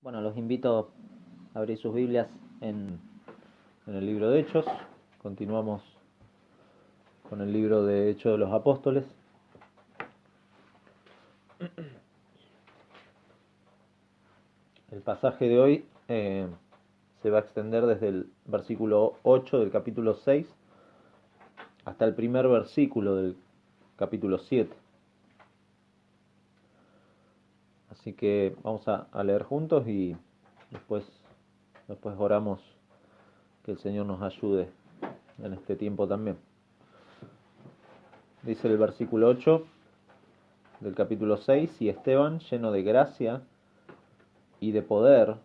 Bueno, los invito a abrir sus Biblias en el libro de Hechos. Continuamos con el libro de Hechos de los Apóstoles. El pasaje de hoy se va a extender desde el versículo 8 del capítulo 6 hasta el primer versículo del capítulo 7. Así que vamos a leer juntos y después oramos que el Señor nos ayude en este tiempo también. Dice el versículo 8 del capítulo 6: y Esteban, lleno de gracia y de poder,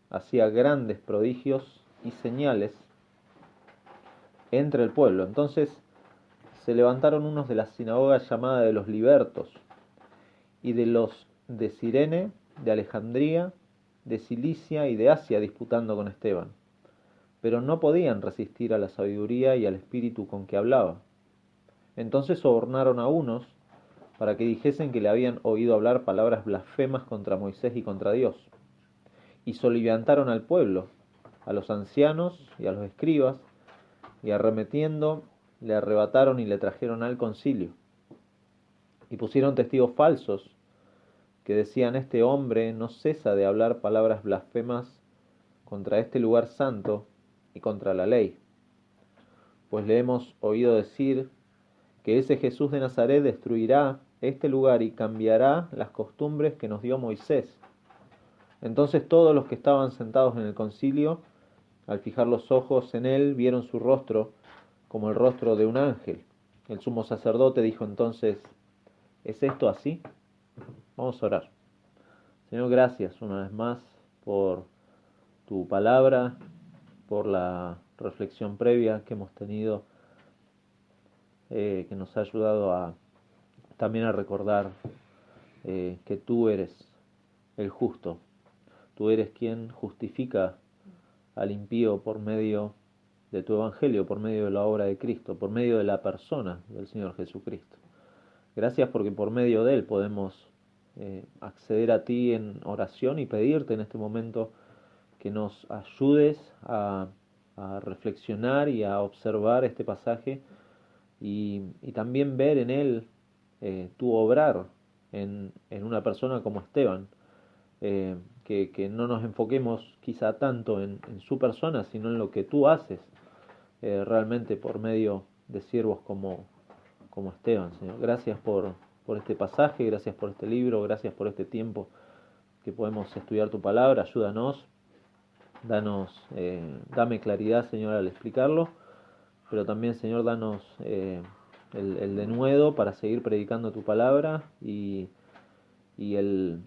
hacía grandes prodigios y señales entre el pueblo. Entonces se levantaron unos de la sinagoga llamada de los Libertos, y de los de Cirene, de Alejandría, de Cilicia y de Asia, disputando con Esteban. Pero no podían resistir a la sabiduría y al espíritu con que hablaba. Entonces sobornaron a unos para que dijesen que le habían oído hablar palabras blasfemas contra Moisés y contra Dios. Y soliviantaron al pueblo, a los ancianos y a los escribas, y arremetiendo le arrebataron y le trajeron al concilio. Y pusieron testigos falsos que decían: este hombre no cesa de hablar palabras blasfemas contra este lugar santo y contra la ley. Pues le hemos oído decir que ese Jesús de Nazaret destruirá este lugar y cambiará las costumbres que nos dio Moisés. Entonces todos los que estaban sentados en el concilio, al fijar los ojos en él, vieron su rostro como el rostro de un ángel. El sumo sacerdote dijo entonces: ¿es esto así? Vamos a orar. Señor, gracias una vez más por tu palabra, por la reflexión previa que hemos tenido, que nos ha ayudado también a recordar que tú eres el justo. Tú eres quien justifica al impío por medio de tu evangelio, por medio de la obra de Cristo, por medio de la persona del Señor Jesucristo. Gracias porque por medio de él podemos acceder a ti en oración y pedirte en este momento que nos ayudes a reflexionar y a observar este pasaje y también ver en él tu obrar en una persona como Esteban. Que no nos enfoquemos quizá tanto en su persona, sino en lo que tú haces realmente por medio de siervos como Esteban, Señor. Gracias por este pasaje, gracias por este libro, gracias por este tiempo que podemos estudiar tu palabra. Ayúdanos, dame claridad, Señor, al explicarlo, pero también, Señor, danos el denuedo para seguir predicando tu palabra y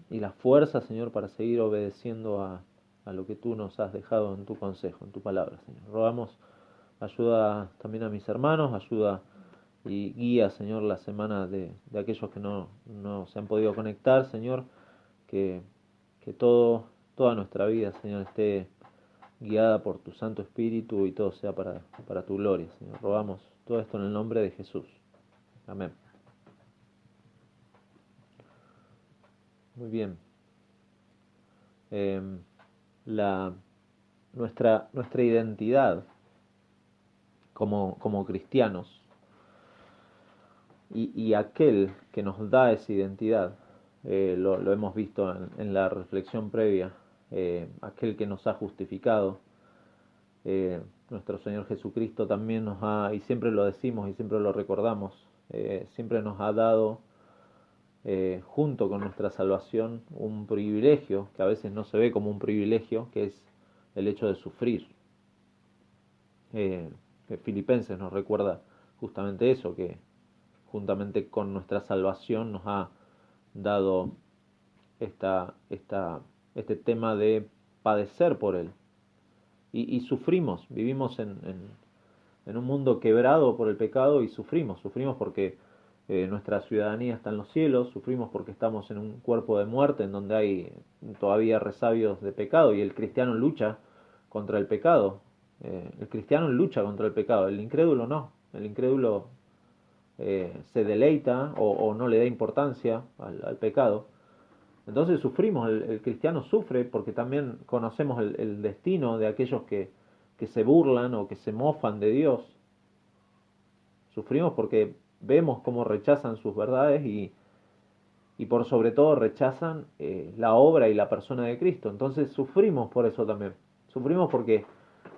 la fuerza, Señor, para seguir obedeciendo a lo que tú nos has dejado en tu consejo, en tu palabra, Señor. Rogamos ayuda también a mis hermanos, ayuda y guía, Señor, la semana de aquellos que no se han podido conectar, Señor, que, que toda nuestra vida, Señor, esté guiada por tu Santo Espíritu y todo sea para tu gloria, Señor. Rogamos todo esto en el nombre de Jesús. Amén. Muy bien. Eh, nuestra identidad como cristianos y aquel que nos da esa identidad, lo hemos visto en la reflexión previa, aquel que nos ha justificado, nuestro Señor Jesucristo también y siempre lo decimos y siempre lo recordamos, siempre nos ha dado, junto con nuestra salvación, un privilegio que a veces no se ve como un privilegio, que es el hecho de sufrir. Filipenses nos recuerda justamente eso, que juntamente con nuestra salvación nos ha dado este tema de padecer por Él. Y sufrimos, vivimos en un mundo quebrado por el pecado y sufrimos porque nuestra ciudadanía está en los cielos, sufrimos porque estamos en un cuerpo de muerte en donde hay todavía resabios de pecado y el cristiano lucha contra el pecado. El cristiano lucha contra el pecado, el incrédulo no. El incrédulo se deleita o no le da importancia al pecado, Entonces sufrimos, el cristiano sufre porque también conocemos el destino de aquellos que se burlan o que se mofan de Dios. Sufrimos porque vemos cómo rechazan sus verdades y por sobre todo rechazan la obra y la persona de Cristo. Entonces sufrimos por eso también. Sufrimos porque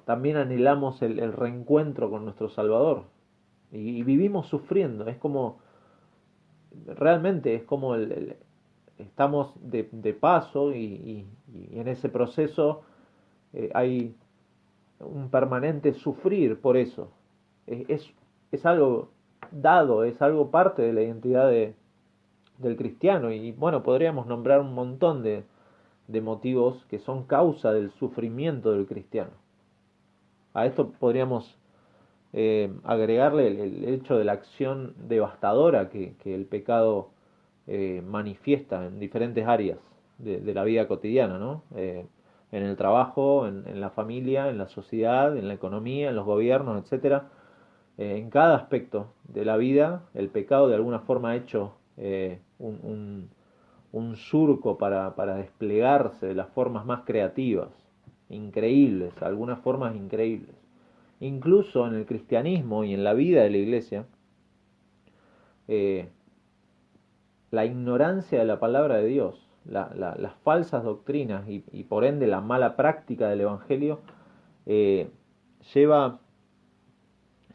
también anhelamos el reencuentro con nuestro Salvador. Y vivimos sufriendo. Es como, realmente es como estamos de paso y en ese proceso hay un permanente sufrir por eso. Es algo dado, es algo parte de la identidad del cristiano. Y bueno, podríamos nombrar un montón de motivos que son causa del sufrimiento del cristiano. A esto podríamos agregarle el hecho de la acción devastadora que el pecado manifiesta en diferentes áreas de la vida cotidiana, ¿no? En el trabajo, en la familia, en la sociedad, en la economía, en los gobiernos, etcétera. En cada aspecto de la vida, el pecado de alguna forma ha hecho un surco para desplegarse de las formas más creativas, increíbles, algunas formas increíbles. Incluso en el cristianismo y en la vida de la iglesia, eh, la ignorancia de la palabra de Dios, las falsas doctrinas y por ende la mala práctica del Evangelio eh, lleva,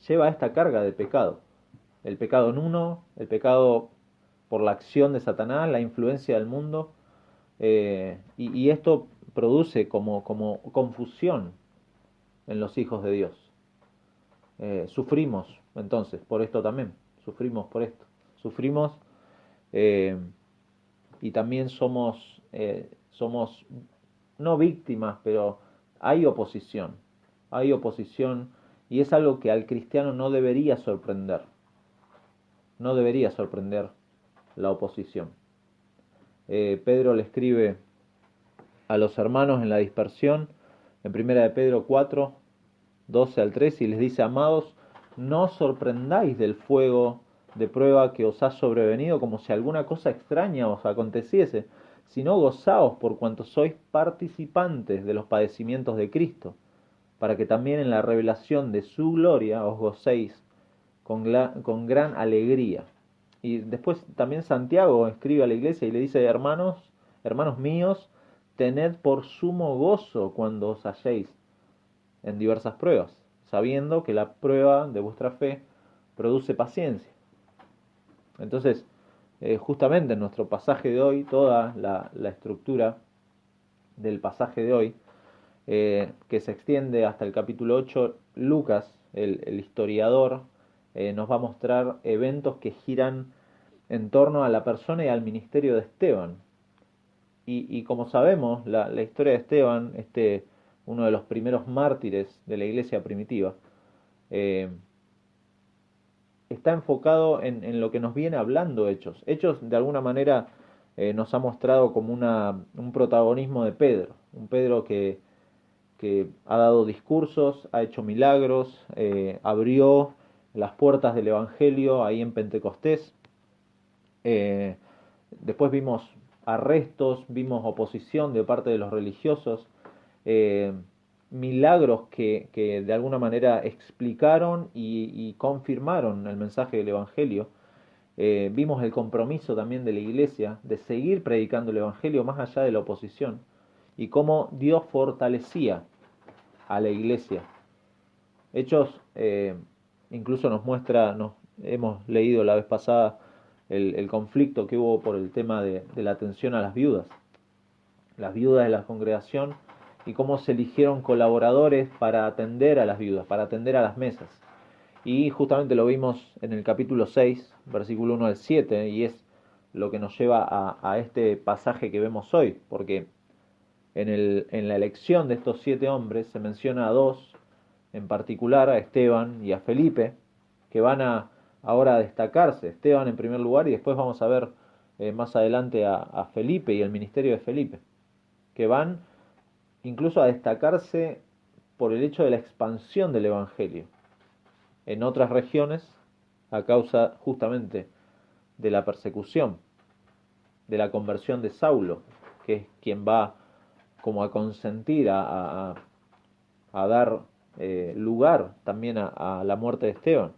lleva a esta carga de pecado. El pecado en uno, el pecado por la acción de Satanás, la influencia del mundo, y esto produce como confusión en los hijos de Dios. Sufrimos entonces por esto también, sufrimos por esto, sufrimos eh, y también somos no víctimas, pero hay oposición y es algo que al cristiano no debería sorprender, no debería sorprender la oposición. Pedro le escribe a los hermanos en la dispersión, en primera de Pedro 4, 12 al 3, y les dice: amados, no os sorprendáis del fuego de prueba que os ha sobrevenido como si alguna cosa extraña os aconteciese, sino gozaos por cuanto sois participantes de los padecimientos de Cristo, para que también en la revelación de su gloria os gocéis con gran alegría. Y después también Santiago escribe a la iglesia y le dice: hermanos, hermanos míos, tened por sumo gozo cuando os halléis en diversas pruebas, sabiendo que la prueba de vuestra fe produce paciencia. Entonces, justamente en nuestro pasaje de hoy, toda la estructura del pasaje de hoy, que se extiende hasta el capítulo 8, Lucas, el historiador, nos va a mostrar eventos que giran en torno a la persona y al ministerio de Esteban. Y como sabemos, la historia de Esteban, uno de los primeros mártires de la iglesia primitiva, eh, está enfocado en lo que nos viene hablando Hechos. Hechos de alguna manera nos ha mostrado como un protagonismo de Pedro, un Pedro que ha dado discursos, ha hecho milagros, abrió las puertas del Evangelio ahí en Pentecostés. Eh, Después vimos arrestos, vimos oposición de parte de los religiosos, eh, milagros que de alguna manera explicaron y confirmaron el mensaje del Evangelio. Vimos el compromiso también de la iglesia de seguir predicando el Evangelio más allá de la oposición y cómo Dios fortalecía a la iglesia. Hechos incluso nos muestra, hemos leído la vez pasada el conflicto que hubo por el tema de la atención a las viudas de la congregación y cómo se eligieron colaboradores para atender a las viudas, para atender a las mesas. Y justamente lo vimos en el capítulo 6, versículo 1 al 7, y es lo que nos lleva a este pasaje que vemos hoy, porque en la elección de estos 7 hombres se menciona a dos en particular, a Esteban y a Felipe, que van ahora a destacarse. Esteban en primer lugar y después vamos a ver más adelante a Felipe y el ministerio de Felipe, que van incluso a destacarse por el hecho de la expansión del Evangelio en otras regiones a causa justamente de la persecución. de la conversión de Saulo, que es quien va como a consentir, a dar lugar también a la muerte de Esteban.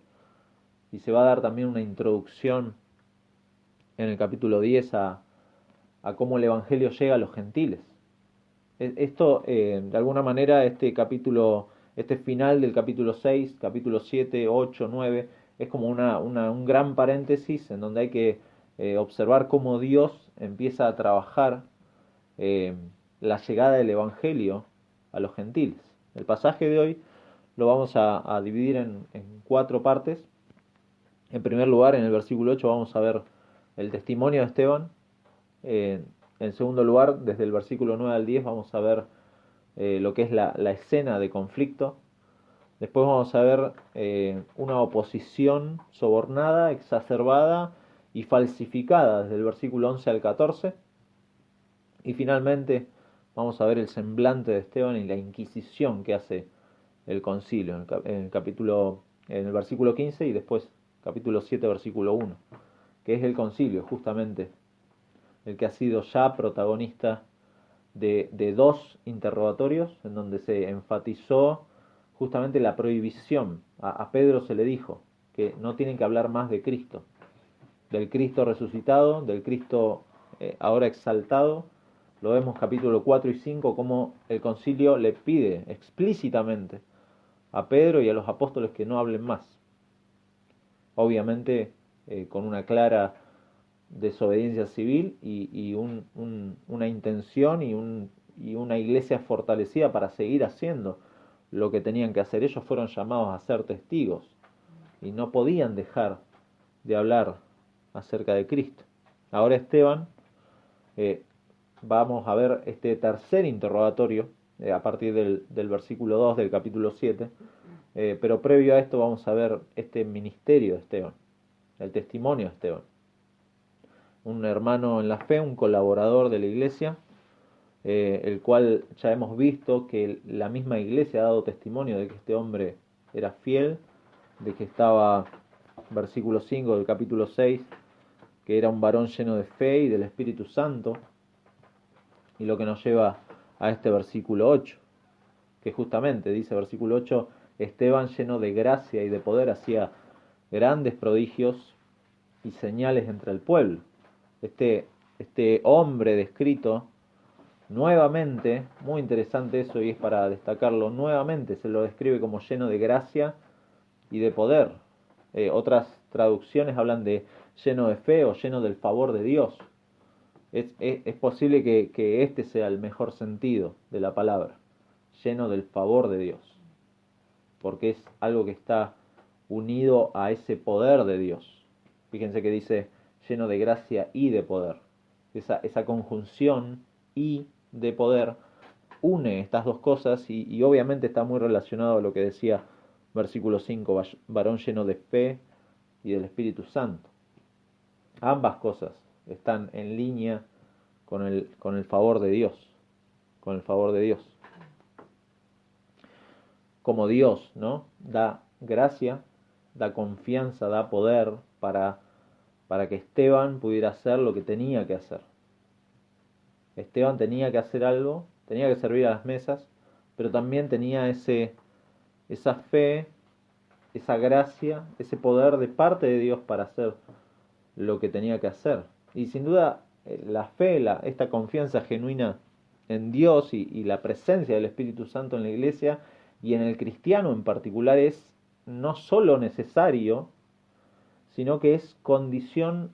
Y se va a dar también una introducción en el capítulo 10 a cómo el Evangelio llega a los gentiles. Esto, de alguna manera, este final del capítulo 6, capítulo 7, 8, 9, es como un gran paréntesis en donde hay que observar cómo Dios empieza a trabajar eh, la llegada del Evangelio a los gentiles. El pasaje de hoy lo vamos a dividir en cuatro partes. En primer lugar, en el versículo 8 vamos a ver el testimonio de Esteban. En segundo lugar, desde el versículo 9 al 10 vamos a ver lo que es la escena de conflicto. Después vamos a ver una oposición sobornada, exacerbada y falsificada desde el versículo 11 al 14. Y finalmente vamos a ver el semblante de Esteban y la inquisición que hace el concilio en el versículo 15 y después capítulo 7 versículo 1, que es el concilio justamente el que ha sido ya protagonista de dos interrogatorios en donde se enfatizó justamente la prohibición. A Pedro se le dijo que no tienen que hablar más de Cristo, del Cristo resucitado, del Cristo ahora exaltado. Lo vemos capítulo 4 y 5 como el concilio le pide explícitamente a Pedro y a los apóstoles que no hablen más. Obviamente con una clara desobediencia civil y una intención y una iglesia fortalecida para seguir haciendo lo que tenían que hacer. Ellos fueron llamados a ser testigos y no podían dejar de hablar acerca de Cristo. Ahora Esteban, vamos a ver este tercer interrogatorio a partir del versículo 2 del capítulo 7, pero previo a esto vamos a ver este ministerio de Esteban, el testimonio de Esteban, un hermano en la fe, un colaborador de la iglesia, el cual ya hemos visto que la misma iglesia ha dado testimonio de que este hombre era fiel, de que estaba, versículo 5 del capítulo 6, que era un varón lleno de fe y del Espíritu Santo, y lo que nos lleva a este versículo 8, que justamente dice versículo 8, Esteban lleno de gracia y de poder hacía grandes prodigios y señales entre el pueblo. Este hombre descrito nuevamente, muy interesante eso y es para destacarlo, nuevamente se lo describe como lleno de gracia y de poder. Otras traducciones hablan de lleno de fe o lleno del favor de Dios. Es posible que este sea el mejor sentido de la palabra, lleno del favor de Dios, porque es algo que está unido a ese poder de Dios. Fíjense que dice lleno de gracia y de poder. Esa conjunción y de poder une estas dos cosas y obviamente está muy relacionado a lo que decía versículo 5, varón lleno de fe y del Espíritu Santo. Ambas cosas están en línea con el favor de Dios, con el favor de Dios. Como Dios, ¿no? Da gracia, da confianza, da poder para que Esteban pudiera hacer lo que tenía que hacer. Esteban tenía que hacer algo, tenía que servir a las mesas, pero también tenía esa fe, esa gracia, ese poder de parte de Dios para hacer lo que tenía que hacer. Y sin duda la fe, esta confianza genuina en Dios y la presencia del Espíritu Santo en la iglesia y en el cristiano en particular es no solo necesario, sino que es condición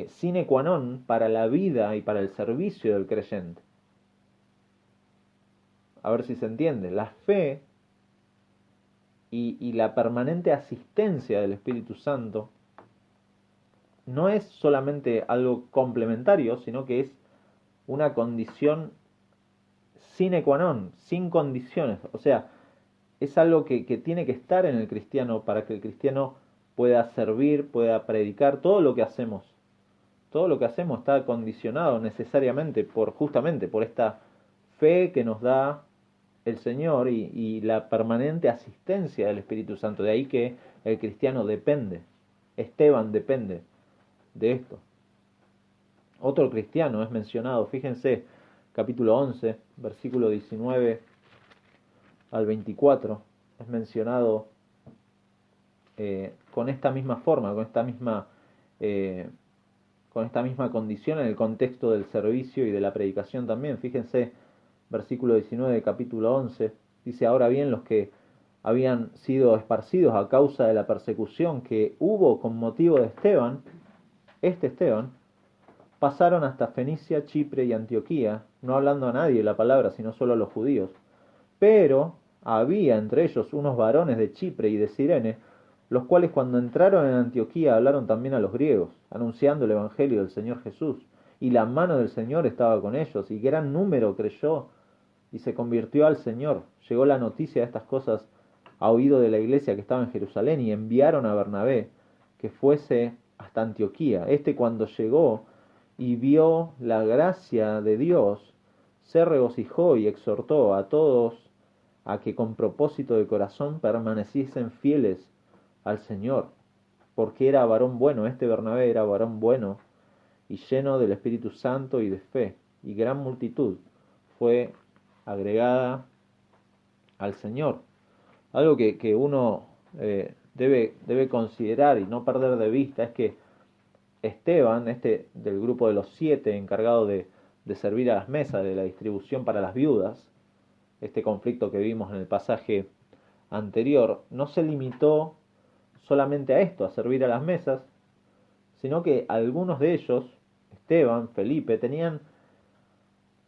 sine qua non para la vida y para el servicio del creyente. A ver si se entiende. La fe y la permanente asistencia del Espíritu Santo no es solamente algo complementario, sino que es una condición sine qua non, sin condiciones. O sea, es algo que tiene que estar en el cristiano para que el cristiano pueda servir, pueda predicar. Todo lo que hacemos está condicionado necesariamente justamente por esta fe que nos da el Señor y la permanente asistencia del Espíritu Santo. De ahí que el cristiano depende, Esteban depende de esto. Otro cristiano es mencionado, fíjense, capítulo 11, versículo 19 al 24, es mencionado con esta misma forma, eh, con esta misma condición en el contexto del servicio y de la predicación también. Fíjense, versículo 19 de capítulo 11, dice: ahora bien, los que habían sido esparcidos a causa de la persecución que hubo con motivo de Esteban, este Esteban, pasaron hasta Fenicia, Chipre y Antioquía, no hablando a nadie la palabra, sino solo a los judíos. Pero había entre ellos unos varones de Chipre y de Cirene, los cuales cuando entraron en Antioquía hablaron también a los griegos, anunciando el Evangelio del Señor Jesús. Y la mano del Señor estaba con ellos, y gran número creyó y se convirtió al Señor. Llegó la noticia de estas cosas a oído de la iglesia que estaba en Jerusalén, y enviaron a Bernabé que fuese hasta Antioquía. Este, cuando llegó y vio la gracia de Dios, se regocijó y exhortó a todos a que con propósito de corazón permaneciesen fieles al Señor, porque era varón bueno. Este Bernabé era varón bueno y lleno del Espíritu Santo y de fe, y gran multitud fue agregada al Señor. Algo que uno debe considerar y no perder de vista es que Esteban, este del grupo de los 7 encargado de servir a las mesas, de la distribución para las viudas, este conflicto que vimos en el pasaje anterior, no se limitó solamente a esto, a servir a las mesas, sino que algunos de ellos, Esteban, Felipe, tenían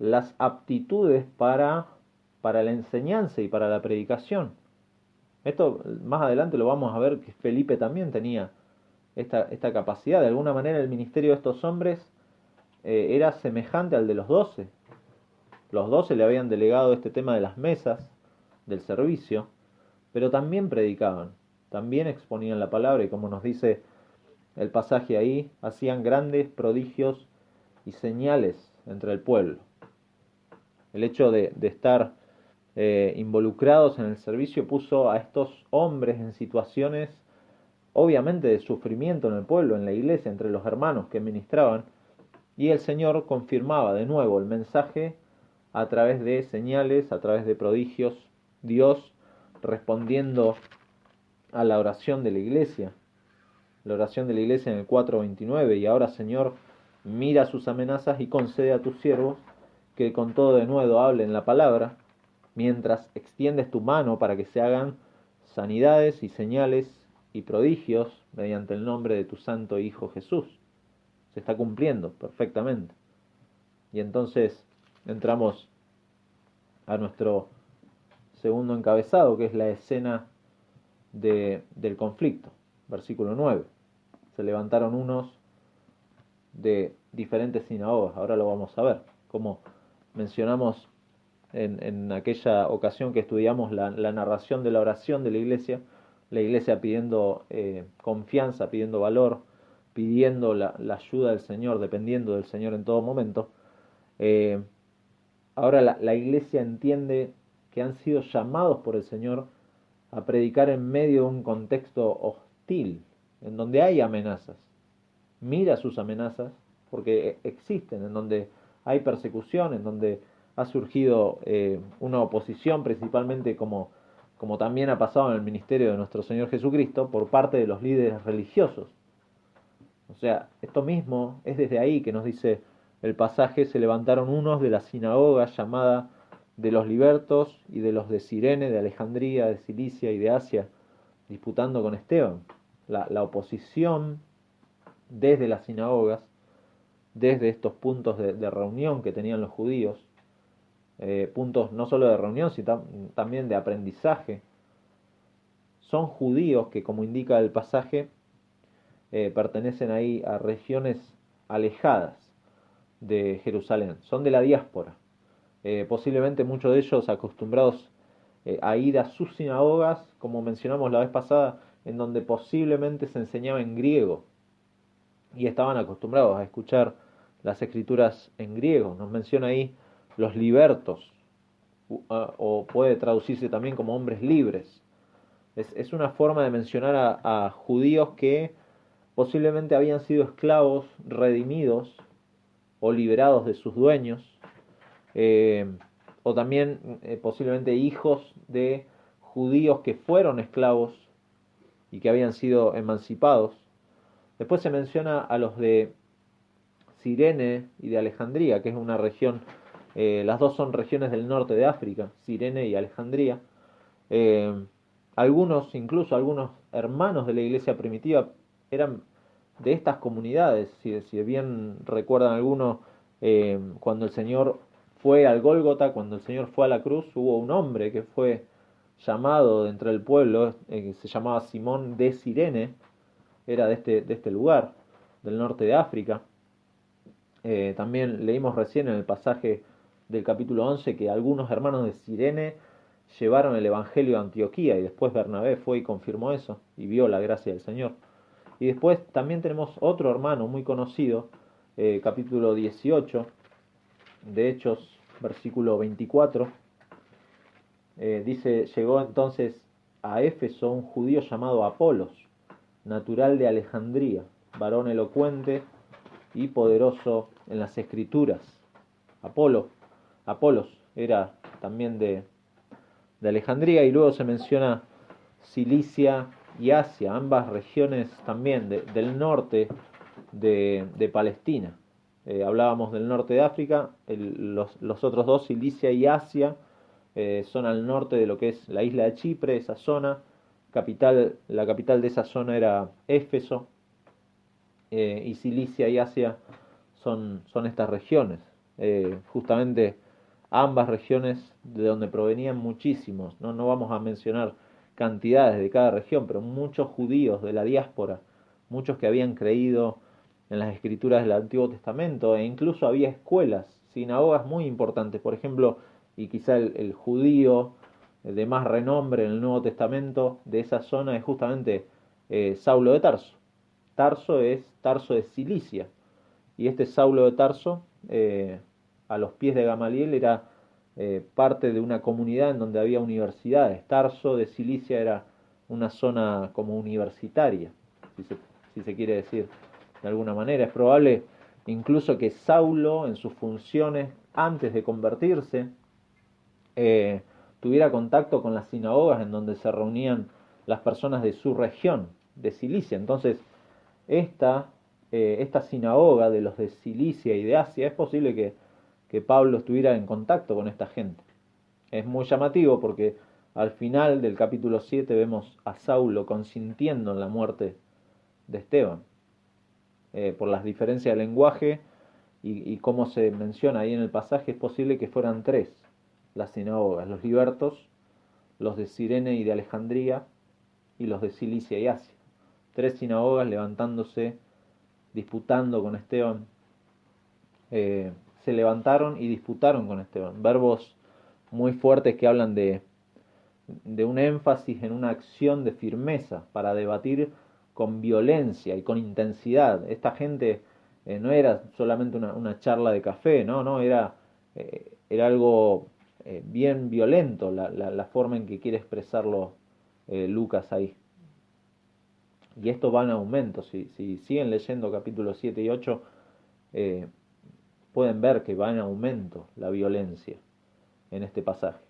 las aptitudes para la enseñanza y para la predicación. Esto más adelante lo vamos a ver, que Felipe también tenía esta capacidad. De alguna manera el ministerio de estos hombres era semejante al de los 12. Los 12 le habían delegado este tema de las mesas, del servicio, pero también predicaban, también exponían la palabra, y como nos dice el pasaje ahí, hacían grandes prodigios y señales entre el pueblo. El hecho de estar involucrados en el servicio puso a estos hombres en situaciones obviamente de sufrimiento en el pueblo, en la iglesia, entre los hermanos que ministraban, y el Señor confirmaba de nuevo el mensaje a través de señales, a través de prodigios, Dios respondiendo a la oración de la oración de la iglesia en el 4:29: y ahora, Señor, mira sus amenazas y concede a tus siervos que con todo denuedo hablen la palabra, mientras extiendes tu mano para que se hagan sanidades y señales y prodigios mediante el nombre de tu santo Hijo Jesús. Se está cumpliendo perfectamente. Y entonces entramos a nuestro segundo encabezado, que es la escena del conflicto. Versículo 9. Se levantaron unos de diferentes sinagogas. Ahora lo vamos a ver. Como mencionamos en aquella ocasión que estudiamos la narración de la oración de la iglesia pidiendo confianza, pidiendo valor, pidiendo la ayuda del Señor, dependiendo del Señor en todo momento. Eh, Ahora la iglesia entiende que han sido llamados por el Señor a predicar en medio de un contexto hostil, en donde hay amenazas. Mira sus amenazas, porque existen, en donde hay persecución, en donde ha surgido una oposición, principalmente como también ha pasado en el ministerio de nuestro Señor Jesucristo, por parte de los líderes religiosos. O sea, esto mismo es desde ahí que nos dice el pasaje: se levantaron unos de la sinagoga llamada de los libertos y de los de Cirene, de Alejandría, de Cilicia y de Asia, disputando con Esteban. La oposición desde las sinagogas, desde estos puntos de reunión que tenían los judíos, puntos no solo de reunión, sino también de aprendizaje. Son judíos que, como indica el pasaje, pertenecen ahí a regiones alejadas de Jerusalén, son de la diáspora, posiblemente muchos de ellos acostumbrados a ir a sus sinagogas, como mencionamos la vez pasada, en donde posiblemente se enseñaba en griego, y estaban acostumbrados a escuchar las escrituras en griego. Nos menciona ahí los libertos, o puede traducirse también como hombres libres. Es una forma de mencionar a judíos que posiblemente habían sido esclavos redimidos o liberados de sus dueños, eh, o también posiblemente hijos de judíos que fueron esclavos y que habían sido emancipados. Después se menciona a los de Cirene y de Alejandría, que es una región, las dos son regiones del norte de África, Cirene y Alejandría. Eh, incluso algunos hermanos de la iglesia primitiva, eran de estas comunidades. Si bien recuerdan algunos, cuando el Señor fue al Gólgota, cuando el Señor fue a la cruz, hubo un hombre que fue llamado de entre el pueblo, que se llamaba Simón de Cirene, era de este lugar, del norte de África. También leímos recién en el pasaje del capítulo 11 que algunos hermanos de Cirene llevaron el Evangelio a Antioquía, y después Bernabé fue y confirmó eso y vio la gracia del Señor. Y después también tenemos otro hermano muy conocido, capítulo 18 de Hechos, versículo 24, dice: llegó entonces a Éfeso un judío llamado Apolos, natural de Alejandría, varón elocuente y poderoso en las escrituras. Apolos era también de Alejandría, y luego se menciona Cilicia y Asia, ambas regiones también del norte de Palestina. Hablábamos del norte de África, los otros dos, Cilicia y Asia, son al norte de lo que es la isla de Chipre, esa zona. La capital de esa zona era Éfeso, y Cilicia y Asia son estas regiones. Justamente ambas regiones de donde provenían muchísimos, no vamos a mencionar cantidades de cada región, pero muchos judíos de la diáspora, muchos que habían creído en las escrituras del Antiguo Testamento, e incluso había escuelas, sinagogas muy importantes. Por ejemplo, y quizá el judío de más renombre en el Nuevo Testamento de esa zona es justamente Saulo de Tarso. Tarso es Tarso de Cilicia, y este Saulo de Tarso, a los pies de Gamaliel, era parte de una comunidad en donde había universidades. Tarso de Cilicia era una zona como universitaria, si se quiere decir de alguna manera. Es probable incluso que Saulo, en sus funciones antes de convertirse, eh, tuviera contacto con las sinagogas en donde se reunían las personas de su región, de Cilicia. Entonces, esta sinagoga de los de Cilicia y de Asia, es posible que Pablo estuviera en contacto con esta gente. Es muy llamativo porque al final del capítulo 7 vemos a Saulo consintiendo en la muerte de Esteban. Por las diferencias de lenguaje y cómo se menciona ahí en el pasaje, es posible que fueran tres las sinagogas: los libertos, los de Cirene y de Alejandría, y los de Cilicia y Asia. Tres sinagogas levantándose, disputando con Esteban. Se levantaron y disputaron con Esteban. Verbos muy fuertes que hablan de un énfasis en una acción de firmeza para debatir con violencia y con intensidad. Esta gente no era solamente una charla de café, no, era algo bien violento, la forma en que quiere expresarlo Lucas ahí. Y esto va en aumento. Si siguen leyendo capítulos 7 y 8, eh, pueden ver que va en aumento la violencia en este pasaje.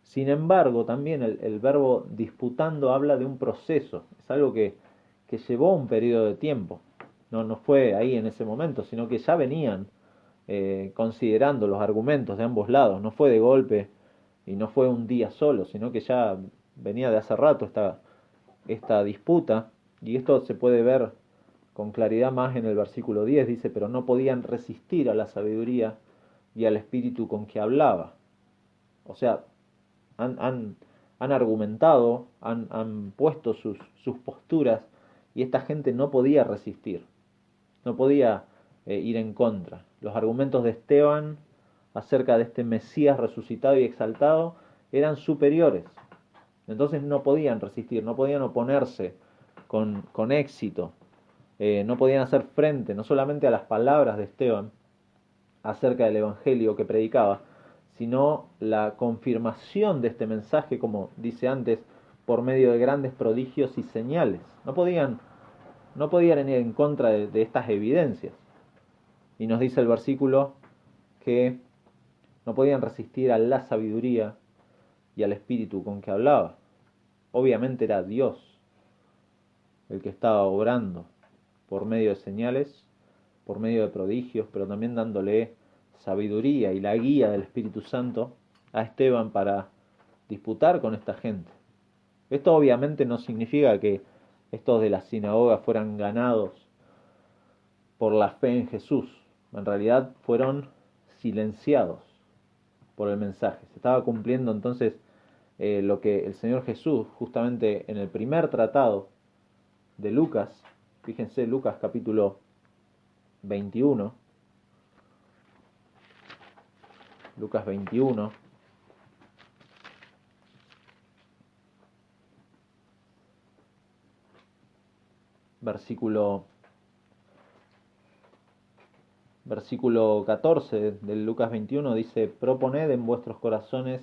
Sin embargo, también el verbo disputando habla de un proceso, es algo que llevó un periodo de tiempo. No fue ahí en ese momento, sino que ya venían considerando los argumentos de ambos lados. No fue de golpe y no fue un día solo, sino que ya venía de hace rato esta disputa. Y esto se puede ver con claridad más en el versículo 10. Dice: pero no podían resistir a la sabiduría y al espíritu con que hablaba. O sea, han argumentado, han puesto sus posturas, y esta gente no podía resistir, no podía ir en contra. Los argumentos de Esteban acerca de este Mesías resucitado y exaltado eran superiores. Entonces no podían resistir, no podían oponerse con éxito, no podían hacer frente no solamente a las palabras de Esteban acerca del Evangelio que predicaba, sino la confirmación de este mensaje, como dice antes, por medio de grandes prodigios y señales. No podían ir en contra de estas evidencias. Y nos dice el versículo que no podían resistir a la sabiduría y al espíritu con que hablaba. Obviamente era Dios el que estaba obrando por medio de señales, por medio de prodigios, pero también dándole sabiduría y la guía del Espíritu Santo a Esteban para disputar con esta gente. Esto obviamente no significa que estos de la sinagoga fueran ganados por la fe en Jesús. En realidad fueron silenciados por el mensaje. Se estaba cumpliendo entonces lo que el Señor Jesús, justamente en el primer tratado de Lucas, fíjense, Lucas capítulo 21, Lucas 21, versículo 14 del Lucas 21 dice: proponed en vuestros corazones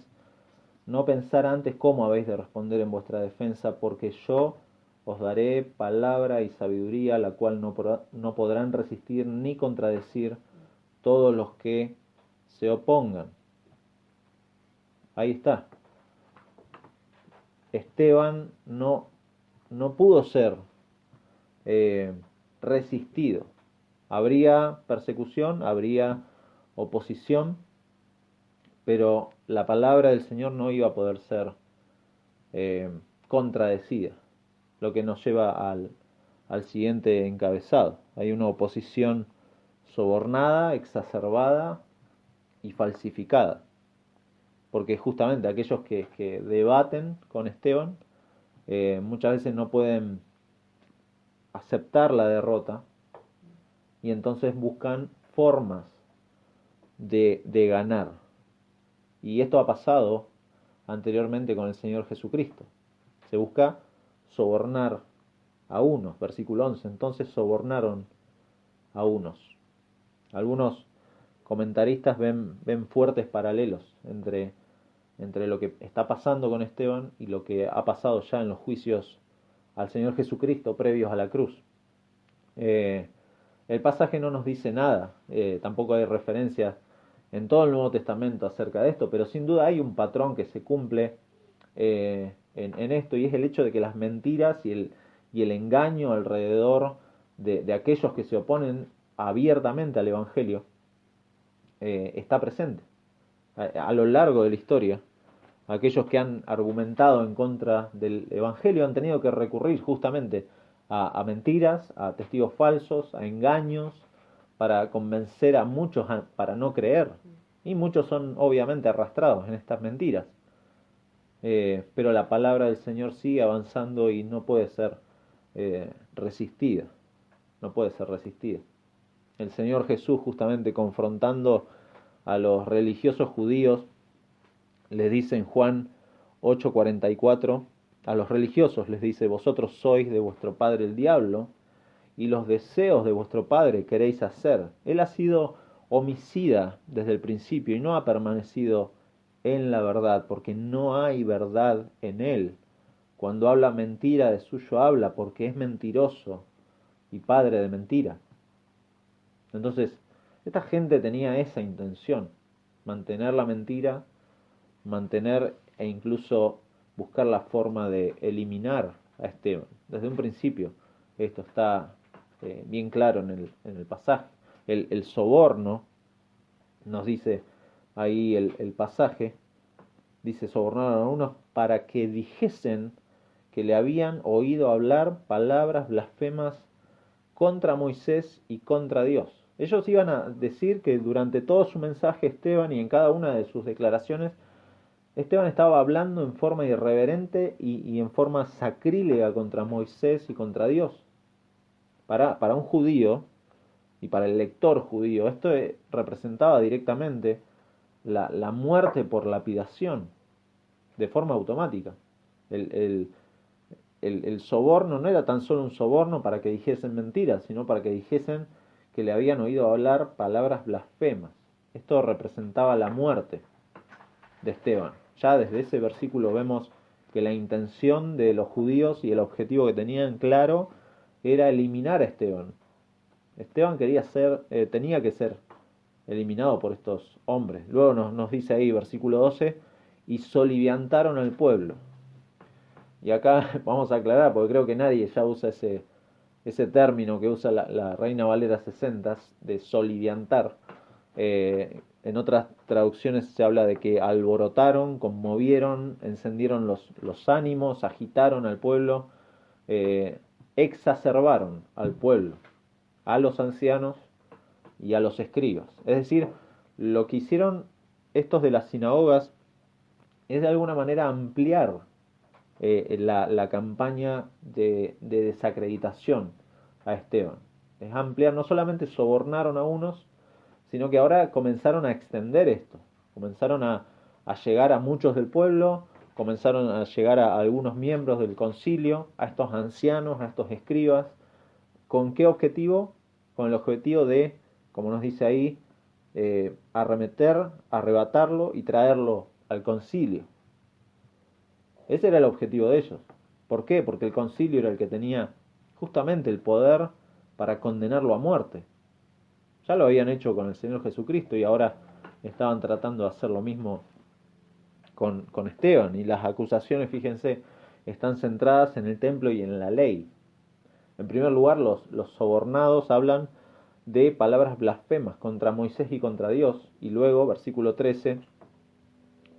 no pensar antes cómo habéis de responder en vuestra defensa, porque yo os daré palabra y sabiduría, la cual no podrán resistir ni contradecir todos los que se opongan. Ahí está. Esteban no pudo ser resistido. Habría persecución, habría oposición, pero la palabra del Señor no iba a poder ser contradecida, lo que nos lleva al siguiente encabezado. Hay una oposición sobornada, exacerbada y falsificada, porque justamente aquellos que debaten con Esteban muchas veces no pueden aceptar la derrota y entonces buscan formas de ganar. Y esto ha pasado anteriormente con el Señor Jesucristo. Se busca sobornar a unos, versículo 11. Entonces sobornaron a unos. Algunos comentaristas ven fuertes paralelos entre lo que está pasando con Esteban y lo que ha pasado ya en los juicios al Señor Jesucristo previos a la cruz. El pasaje no nos dice nada, tampoco hay referencias en todo el Nuevo Testamento acerca de esto, pero sin duda hay un patrón que se cumple en esto, y es el hecho de que las mentiras y el engaño alrededor de aquellos que se oponen abiertamente al Evangelio está presente a lo largo de la historia. Aquellos que han argumentado en contra del Evangelio han tenido que recurrir justamente a mentiras, a testigos falsos, a engaños, para convencer a muchos para no creer. Y muchos son obviamente arrastrados en estas mentiras. Pero la palabra del Señor sigue avanzando y no puede ser resistida. No puede ser resistida. El Señor Jesús, justamente confrontando a los religiosos judíos, les dice en Juan 8:44, a los religiosos les dice: vosotros sois de vuestro padre el diablo, y los deseos de vuestro padre queréis hacer. Él ha sido homicida desde el principio y no ha permanecido en la verdad, porque no hay verdad en él. Cuando habla mentira, de suyo habla, porque es mentiroso y padre de mentira. Entonces, esta gente tenía esa intención: mantener la mentira, mantener e incluso buscar la forma de eliminar a Esteban. Desde un principio esto está bien claro en el pasaje. El soborno, nos dice ahí el pasaje, dice: sobornaron a unos para que dijesen que le habían oído hablar palabras blasfemas contra Moisés y contra Dios. Ellos iban a decir que durante todo su mensaje Esteban, y en cada una de sus declaraciones, Esteban estaba hablando en forma irreverente y en forma sacrílega contra Moisés y contra Dios. Para un judío y para el lector judío, esto representaba directamente la muerte por lapidación, de forma automática. El, el, el soborno no era tan solo un soborno para que dijesen mentiras, sino para que dijesen que le habían oído hablar palabras blasfemas. Esto representaba la muerte de Esteban. Ya desde ese versículo vemos que la intención de los judíos y el objetivo que tenían claro era eliminar a Esteban. Esteban tenía que ser eliminado por estos hombres. Luego nos dice ahí, versículo 12, y soliviantaron al pueblo. Y acá vamos a aclarar, porque creo que nadie ya usa ese término que usa la Reina Valera 60, de soliviantar. En otras traducciones se habla de que alborotaron, conmovieron, encendieron los ánimos, agitaron al pueblo, eh, exacerbaron al pueblo, a los ancianos y a los escribas. Es decir, lo que hicieron estos de las sinagogas es de alguna manera ampliar la campaña de desacreditación a Esteban. Es ampliar, no solamente sobornaron a unos, sino que ahora comenzaron a extender esto, comenzaron a llegar a muchos del pueblo, comenzaron a llegar a algunos miembros del concilio, a estos ancianos, a estos escribas. ¿Con qué objetivo? Con el objetivo de, como nos dice ahí, arremeter, arrebatarlo y traerlo al concilio. Ese era el objetivo de ellos. ¿Por qué? Porque el concilio era el que tenía justamente el poder para condenarlo a muerte. Ya lo habían hecho con el Señor Jesucristo y ahora estaban tratando de hacer lo mismo con Esteban. Y las acusaciones, fíjense, están centradas en el templo y en la ley. En primer lugar, los sobornados hablan de palabras blasfemas contra Moisés y contra Dios. Y luego, versículo 13,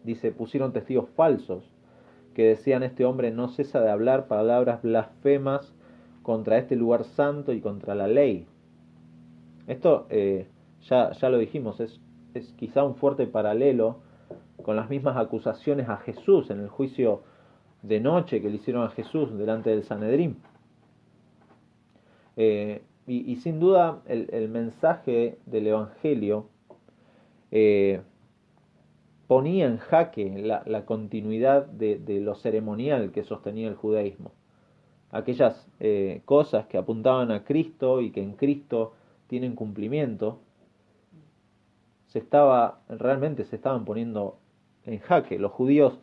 dice, pusieron testigos falsos que decían, este hombre no cesa de hablar palabras blasfemas contra este lugar santo y contra la ley. Esto ya lo dijimos, es quizá un fuerte paralelo con las mismas acusaciones a Jesús en el juicio de noche que le hicieron a Jesús delante del Sanedrín. Y sin duda el mensaje del Evangelio eh, ponía en jaque la continuidad de lo ceremonial que sostenía el judaísmo. Aquellas cosas que apuntaban a Cristo y que en Cristo tienen cumplimiento, realmente se estaban poniendo en jaque. Los judíos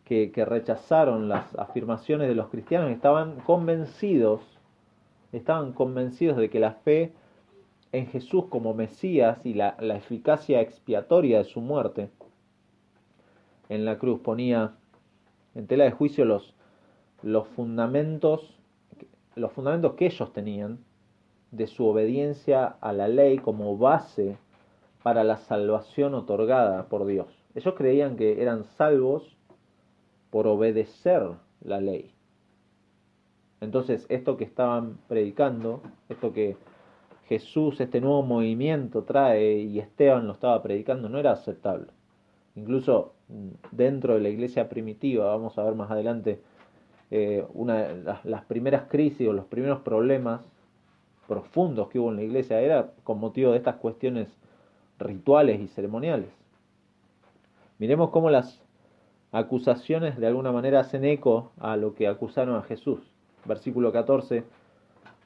que rechazaron las afirmaciones de los cristianos estaban convencidos de que la fe en Jesús como Mesías y la eficacia expiatoria de su muerte en la cruz ponía en tela de juicio los fundamentos, los fundamentos que ellos tenían de su obediencia a la ley como base para la salvación otorgada por Dios. Ellos creían que eran salvos por obedecer la ley. Entonces, esto que estaban predicando, esto que Jesús, este nuevo movimiento trae y Esteban lo estaba predicando, no era aceptable. Incluso dentro de la iglesia primitiva, vamos a ver más adelante, una de las primeras crisis o los primeros problemas profundos que hubo en la iglesia era con motivo de estas cuestiones rituales y ceremoniales. Miremos cómo las acusaciones de alguna manera hacen eco a lo que acusaron a Jesús. Versículo 14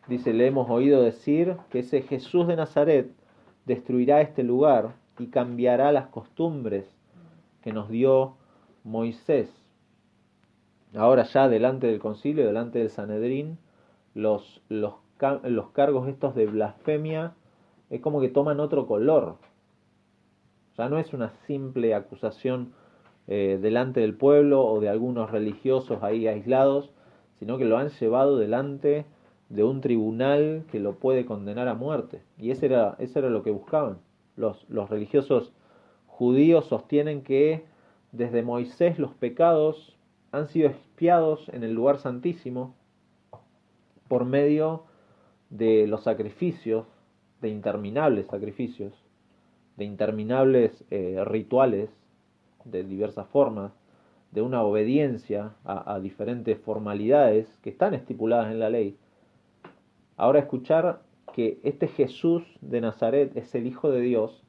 dice, le hemos oído decir que ese Jesús de Nazaret destruirá este lugar y cambiará las costumbres que nos dio Moisés. Ahora ya delante del concilio, delante del Sanedrín, los cargos estos de blasfemia es como que toman otro color. Ya no es una simple acusación delante del pueblo o de algunos religiosos ahí aislados, sino que lo han llevado delante de un tribunal que lo puede condenar a muerte. Y eso era lo que buscaban. Los religiosos judíos sostienen que desde Moisés los pecados han sido expiados en el lugar santísimo por medio de los sacrificios, de interminables sacrificios, de interminables rituales de diversas formas, de una obediencia a diferentes formalidades que están estipuladas en la ley. Ahora escuchar que este Jesús de Nazaret es el Hijo de Dios,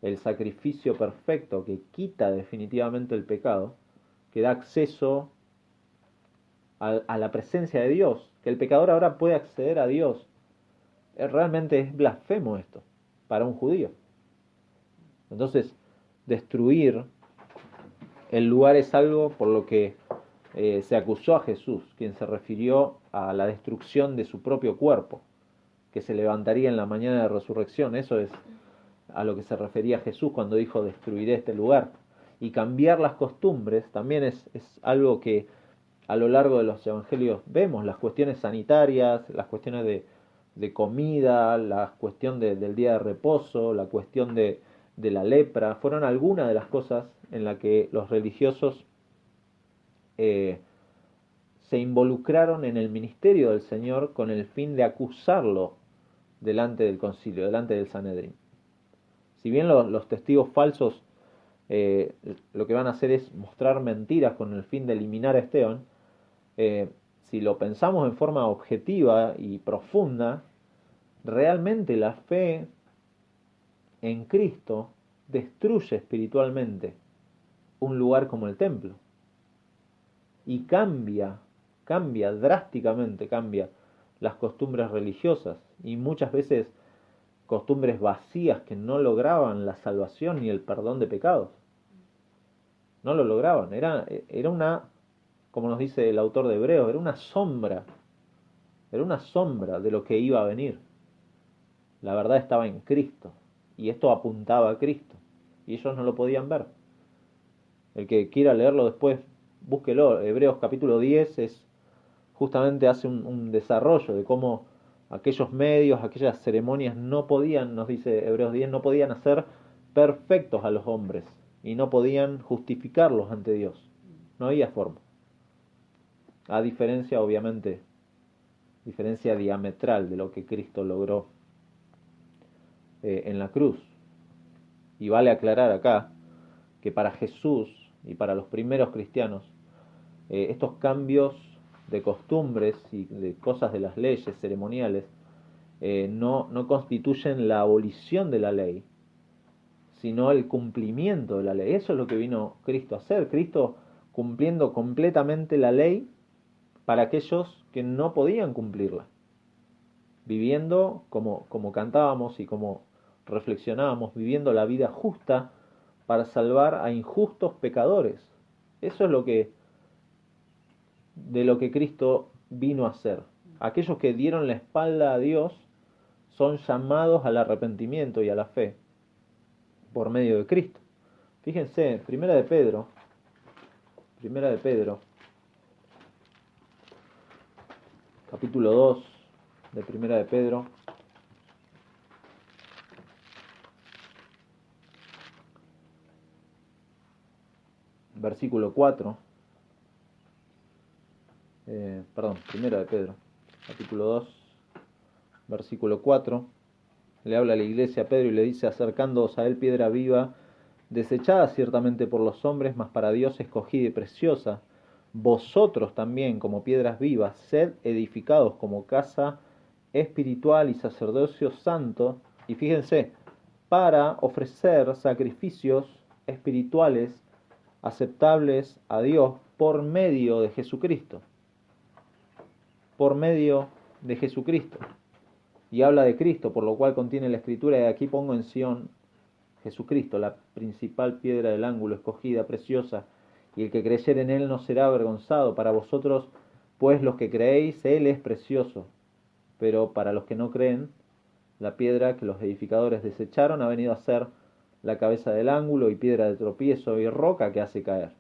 el sacrificio perfecto que quita definitivamente el pecado, que da acceso a la presencia de Dios, que el pecador ahora puede acceder a Dios. Realmente es blasfemo esto para un judío. Entonces, destruir el lugar es algo por lo que se acusó a Jesús, quien se refirió a la destrucción de su propio cuerpo, que se levantaría en la mañana de resurrección. Eso es a lo que se refería Jesús cuando dijo destruiré este lugar. Y cambiar las costumbres también es algo que a lo largo de los evangelios vemos, las cuestiones sanitarias, las cuestiones de comida, la cuestión del día de reposo, la cuestión de la lepra, fueron algunas de las cosas en las que los religiosos eh, se involucraron en el ministerio del Señor con el fin de acusarlo delante del concilio, delante del Sanedrín. Si bien los testigos falsos lo que van a hacer es mostrar mentiras con el fin de eliminar a Esteban, si lo pensamos en forma objetiva y profunda, realmente la fe en Cristo destruye espiritualmente un lugar como el templo y cambia drásticamente, cambia las costumbres religiosas y muchas veces costumbres vacías que no lograban la salvación ni el perdón de pecados. No lo lograban, era una, como nos dice el autor de Hebreos, era una sombra de lo que iba a venir. La verdad estaba en Cristo y esto apuntaba a Cristo y ellos no lo podían ver. El que quiera leerlo después, búsquelo. Hebreos capítulo 10 es justamente hace un desarrollo de cómo aquellos medios, aquellas ceremonias no podían, nos dice Hebreos 10, no podían hacer perfectos a los hombres y no podían justificarlos ante Dios. No había forma. A diferencia, obviamente, diferencia diametral de lo que Cristo logró en la cruz. Y vale aclarar acá que para Jesús y para los primeros cristianos, estos cambios de costumbres y de cosas de las leyes ceremoniales no constituyen la abolición de la ley, sino el cumplimiento de la ley. Eso es lo que vino Cristo a hacer. Cristo cumpliendo completamente la ley para aquellos que no podían cumplirla. Viviendo, como cantábamos y como reflexionábamos, viviendo la vida justa para salvar a injustos pecadores. Eso es de lo que Cristo vino a hacer. Aquellos que dieron la espalda a Dios son llamados al arrepentimiento y a la fe por medio de Cristo. Fíjense, Primera de Pedro, capítulo 2 de Primera de Pedro, versículo 4, Primera de Pedro, capítulo 2, versículo 4, le habla a la iglesia a Pedro y le dice, acercándoos a él piedra viva, desechada ciertamente por los hombres, mas para Dios escogida y preciosa, vosotros también como piedras vivas, sed edificados como casa espiritual y sacerdocio santo, y fíjense, para ofrecer sacrificios espirituales aceptables a Dios por medio de Jesucristo. Por medio de Jesucristo. Y habla de Cristo, por lo cual contiene la escritura, y aquí pongo en Sión Jesucristo, la principal piedra del ángulo, escogida, preciosa, y el que creyere en él no será avergonzado. Para vosotros, pues los que creéis, él es precioso, pero para los que no creen, la piedra que los edificadores desecharon ha venido a ser la cabeza del ángulo y piedra de tropiezo y roca que hace caer.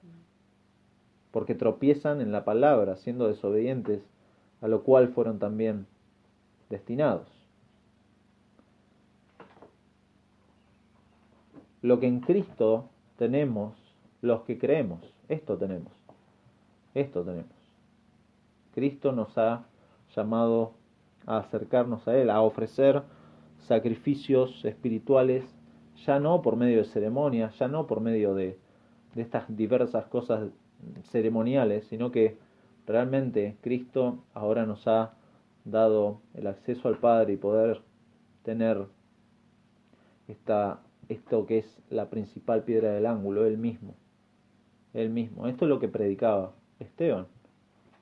Porque tropiezan en la palabra, siendo desobedientes, a lo cual fueron también destinados. Lo que en Cristo tenemos, los que creemos, esto tenemos. Cristo nos ha llamado a acercarnos a Él, a ofrecer sacrificios espirituales, ya no por medio de ceremonias, ya no por medio de estas diversas cosas ceremoniales, sino que realmente Cristo ahora nos ha dado el acceso al Padre y poder tener esto que es la principal piedra del ángulo, Él mismo. Esto es lo que predicaba Esteban.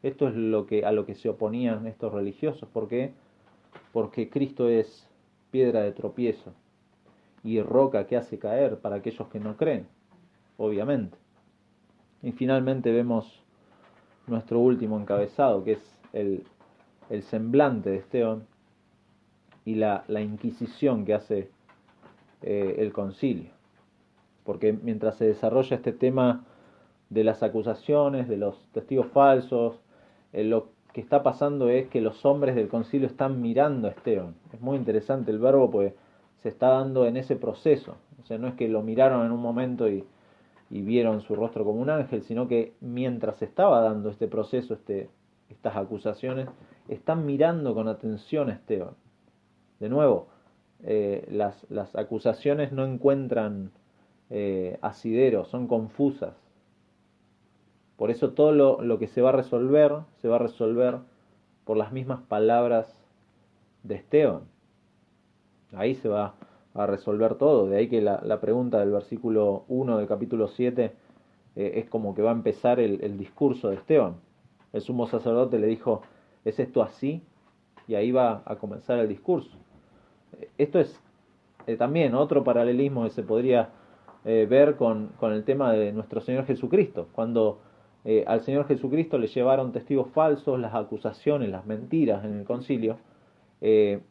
Esto es a lo que se oponían estos religiosos. ¿Por qué? Porque Cristo es piedra de tropiezo y roca que hace caer para aquellos que no creen, obviamente. Y finalmente vemos nuestro último encabezado, que es el semblante de Esteban, y la inquisición que hace el concilio. Porque mientras se desarrolla este tema de las acusaciones, de los testigos falsos, lo que está pasando es que los hombres del concilio están mirando a Esteban. Es muy interesante el verbo, pues se está dando en ese proceso. O sea, no es que lo miraron en un momento y vieron su rostro como un ángel, sino que mientras se estaba dando este proceso, estas acusaciones, están mirando con atención a Esteban. De nuevo, las acusaciones no encuentran asidero, son confusas. Por eso todo lo que se va a resolver por las mismas palabras de Esteban. Ahí se va a resolver todo. De ahí que la pregunta del versículo 1 del capítulo 7 es como que va a empezar el discurso de Esteban. El sumo sacerdote le dijo, ¿es esto así? Y ahí va a comenzar el discurso. Esto es también otro paralelismo que se podría ver con el tema de nuestro Señor Jesucristo. Cuando al Señor Jesucristo le llevaron testigos falsos, las acusaciones, las mentiras en el concilio, eh,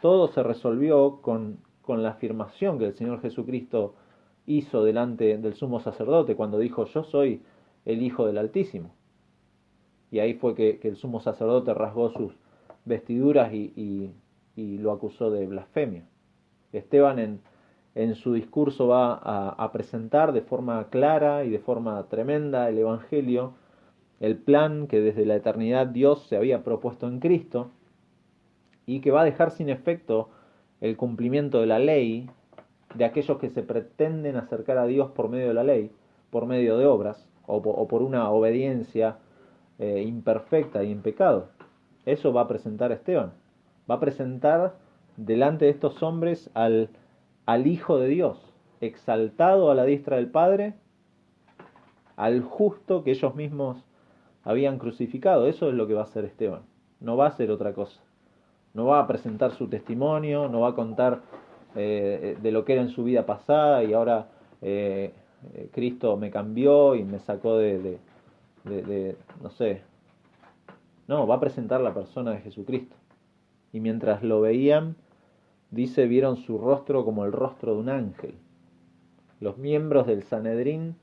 todo se resolvió con la afirmación que el Señor Jesucristo hizo delante del sumo sacerdote cuando dijo, yo soy el Hijo del Altísimo. Y ahí fue que el sumo sacerdote rasgó sus vestiduras y lo acusó de blasfemia. Esteban en su discurso va a presentar de forma clara y de forma tremenda el Evangelio, el plan que desde la eternidad Dios se había propuesto en Cristo y que va a dejar sin efecto el cumplimiento de la ley de aquellos que se pretenden acercar a Dios por medio de la ley, por medio de obras o por una obediencia imperfecta y en pecado. Eso va a presentar Esteban. Va a presentar delante de estos hombres al Hijo de Dios, exaltado a la diestra del Padre, al justo que ellos mismos habían crucificado. Eso es lo que va a hacer Esteban. No va a hacer otra cosa. No va a presentar su testimonio, no va a contar de lo que era en su vida pasada y ahora Cristo me cambió y me sacó no sé. No, va a presentar la persona de Jesucristo. Y mientras lo veían, dice, vieron su rostro como el rostro de un ángel. Los miembros del Sanedrín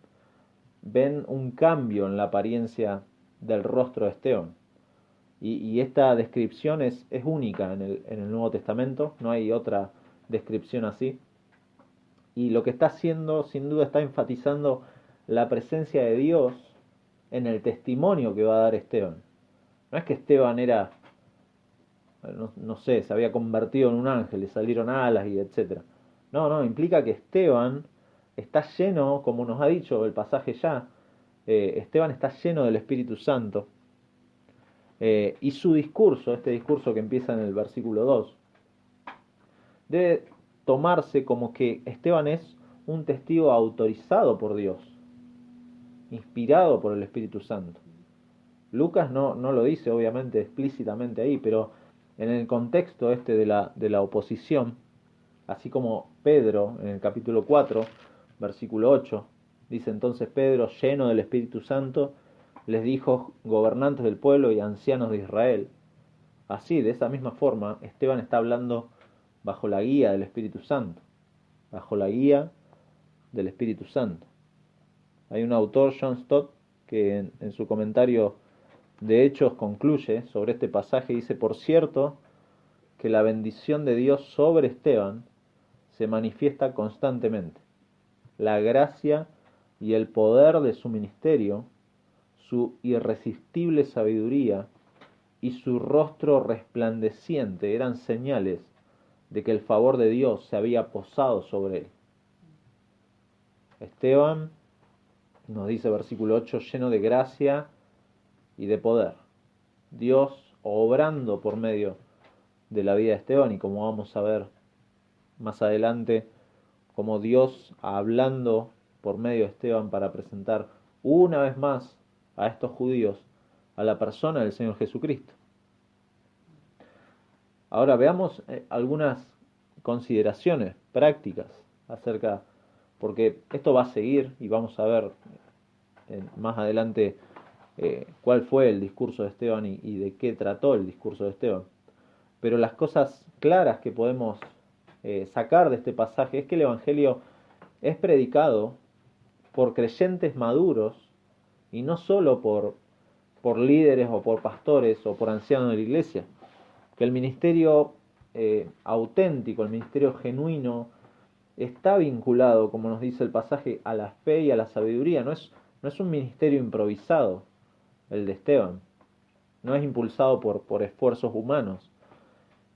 ven un cambio en la apariencia del rostro de Esteban. Y esta descripción es única en el Nuevo Testamento, no hay otra descripción así. Y lo que está haciendo, sin duda, está enfatizando la presencia de Dios en el testimonio que va a dar Esteban. No es que Esteban era, no sé, se había convertido en un ángel, le salieron alas y etcétera. No, implica que Esteban está lleno, como nos ha dicho el pasaje ya, Esteban está lleno del Espíritu Santo. Y su discurso, este discurso que empieza en el versículo 2, debe tomarse como que Esteban es un testigo autorizado por Dios, inspirado por el Espíritu Santo. Lucas no lo dice obviamente explícitamente ahí, pero en el contexto de la oposición, así como Pedro en el capítulo 4, versículo 8, dice entonces Pedro, lleno del Espíritu Santo, les dijo, gobernantes del pueblo y ancianos de Israel. Así, de esa misma forma, Esteban está hablando bajo la guía del Espíritu Santo, bajo la guía del Espíritu Santo. Hay un autor, John Stott, que en su comentario de Hechos concluye sobre este pasaje, dice, por cierto, que la bendición de Dios sobre Esteban se manifiesta constantemente. La gracia y el poder de su ministerio, su irresistible sabiduría y su rostro resplandeciente eran señales de que el favor de Dios se había posado sobre él. Esteban, nos dice versículo 8, lleno de gracia y de poder. Dios obrando por medio de la vida de Esteban y como vamos a ver más adelante, como Dios hablando por medio de Esteban para presentar una vez más a estos judíos a la persona del Señor Jesucristo. Ahora veamos algunas consideraciones prácticas acerca, porque esto va a seguir y vamos a ver más adelante cuál fue el discurso de Esteban y de qué trató el discurso de Esteban. pero las cosas claras que podemos sacar de este pasaje es que el Evangelio es predicado por creyentes maduros y no solo por líderes o por pastores o por ancianos de la iglesia. Que el ministerio auténtico, el ministerio genuino, está vinculado, como nos dice el pasaje, a la fe y a la sabiduría. No es un ministerio improvisado el de Esteban, no es impulsado por esfuerzos humanos.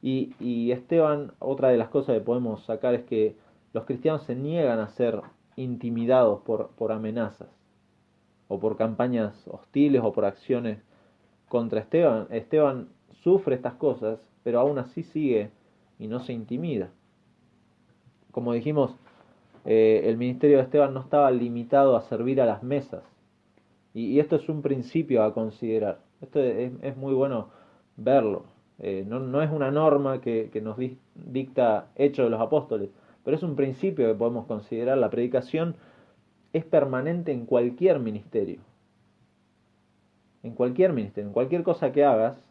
Y Esteban, otra de las cosas que podemos sacar es que los cristianos se niegan a ser intimidados por amenazas o por campañas hostiles o por acciones contra Esteban. Esteban sufre estas cosas, pero aún así sigue y no se intimida. Como dijimos, el ministerio de Esteban no estaba limitado a servir a las mesas. Y esto es un principio a considerar. Esto es muy bueno verlo. No es una norma que nos dicta Hechos de los Apóstoles, pero es un principio que podemos considerar. La predicación es permanente en cualquier ministerio. En cualquier ministerio, en cualquier cosa que hagas,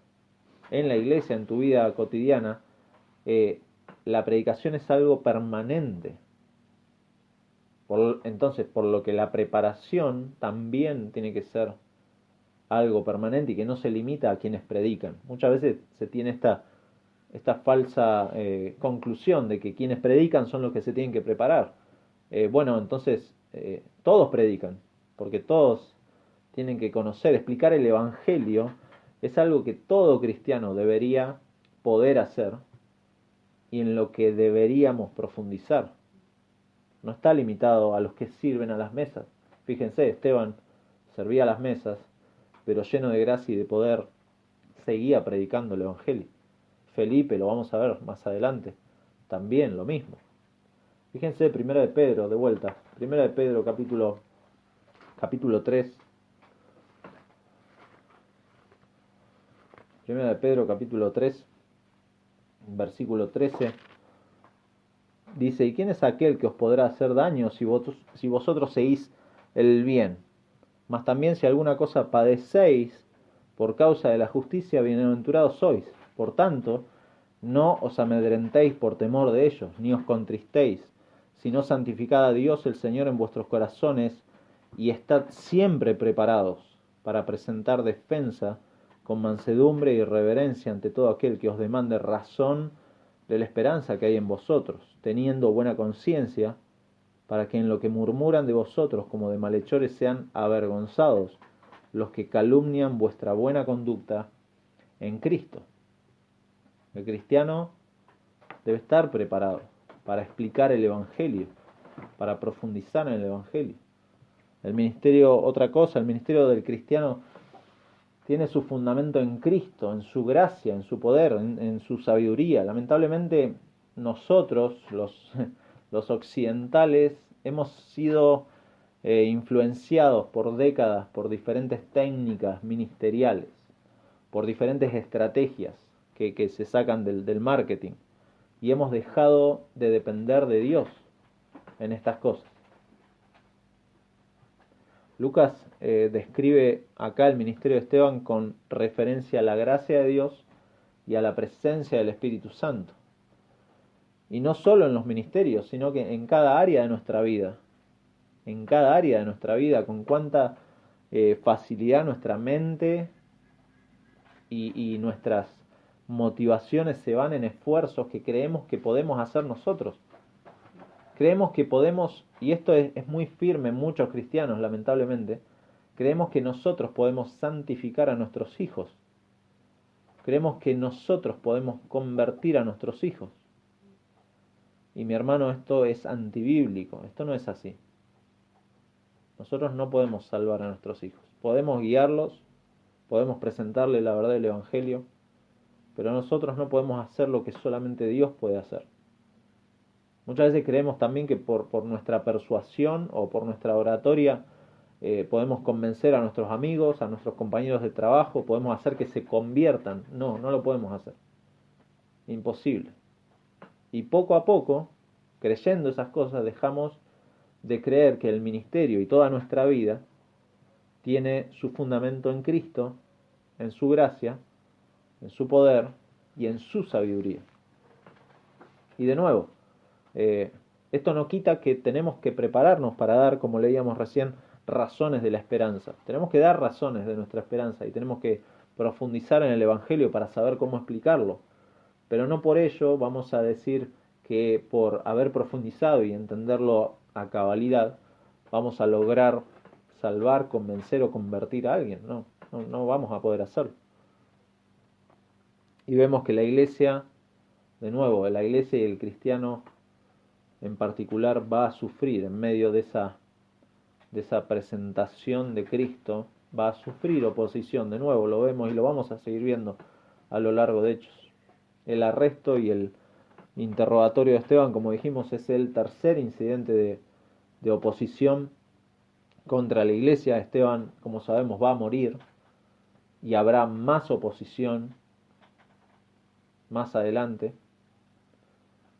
en la iglesia, en tu vida cotidiana, eh, la predicación es algo permanente. Entonces, por lo que la preparación también tiene que ser algo permanente y que no se limita a quienes predican. Muchas veces se tiene esta falsa conclusión de que quienes predican son los que se tienen que preparar. Bueno, entonces todos predican, porque todos tienen que conocer, explicar el Evangelio es algo que todo cristiano debería poder hacer y en lo que deberíamos profundizar. No está limitado a los que sirven a las mesas. Fíjense, Esteban servía a las mesas, pero lleno de gracia y de poder seguía predicando el Evangelio. Felipe, lo vamos a ver más adelante, también lo mismo. Fíjense, Primera de Pedro, de vuelta. Primera de Pedro, capítulo 3. Primera de Pedro, capítulo 3, versículo 13. Dice, ¿y quién es aquel que os podrá hacer daño si vosotros seguís el bien? Mas también si alguna cosa padecéis por causa de la justicia, bienaventurados sois. Por tanto, no os amedrentéis por temor de ellos, ni os contristéis, sino santificad a Dios el Señor en vuestros corazones y estad siempre preparados para presentar defensa con mansedumbre y reverencia ante todo aquel que os demande razón de la esperanza que hay en vosotros, teniendo buena conciencia, para que en lo que murmuran de vosotros como de malhechores sean avergonzados los que calumnian vuestra buena conducta en Cristo. El cristiano debe estar preparado para explicar el Evangelio, para profundizar en el Evangelio. El ministerio, otra cosa, el ministerio del cristiano tiene su fundamento en Cristo, en su gracia, en su poder, en su sabiduría. Lamentablemente nosotros, los occidentales, hemos sido influenciados por décadas por diferentes técnicas ministeriales, por diferentes estrategias que se sacan del marketing y hemos dejado de depender de Dios en estas cosas. Lucas describe acá el ministerio de Esteban con referencia a la gracia de Dios y a la presencia del Espíritu Santo. Y no solo en los ministerios, sino que en cada área de nuestra vida. En cada área de nuestra vida, con cuánta facilidad nuestra mente y nuestras motivaciones se van en esfuerzos que creemos que podemos hacer nosotros. Creemos que podemos, y esto es muy firme en muchos cristianos lamentablemente, creemos que nosotros podemos santificar a nuestros hijos. Creemos que nosotros podemos convertir a nuestros hijos. Y mi hermano, esto es antibíblico, esto no es así. Nosotros no podemos salvar a nuestros hijos. Podemos guiarlos, podemos presentarles la verdad del Evangelio, pero nosotros no podemos hacer lo que solamente Dios puede hacer. Muchas veces creemos también que por nuestra persuasión o por nuestra oratoria podemos convencer a nuestros amigos, a nuestros compañeros de trabajo, podemos hacer que se conviertan. No, no lo podemos hacer. Imposible. Y poco a poco, creyendo esas cosas, dejamos de creer que el ministerio y toda nuestra vida tiene su fundamento en Cristo, en su gracia, en su poder y en su sabiduría. Y de nuevo, esto no quita que tenemos que prepararnos para dar, como leíamos recién, razones de la esperanza. Tenemos que dar razones de nuestra esperanza y tenemos que profundizar en el Evangelio para saber cómo explicarlo. Pero no por ello vamos a decir que por haber profundizado y entenderlo a cabalidad, vamos a lograr salvar, convencer o convertir a alguien. No vamos a poder hacerlo. Y vemos que la iglesia, de nuevo, la iglesia y el cristiano en particular va a sufrir en medio de esa presentación de Cristo, va a sufrir oposición. De nuevo, lo vemos y lo vamos a seguir viendo a lo largo de Hechos. El arresto y el interrogatorio de Esteban, como dijimos, es el tercer incidente de oposición contra la iglesia. Esteban, como sabemos, va a morir y habrá más oposición más adelante.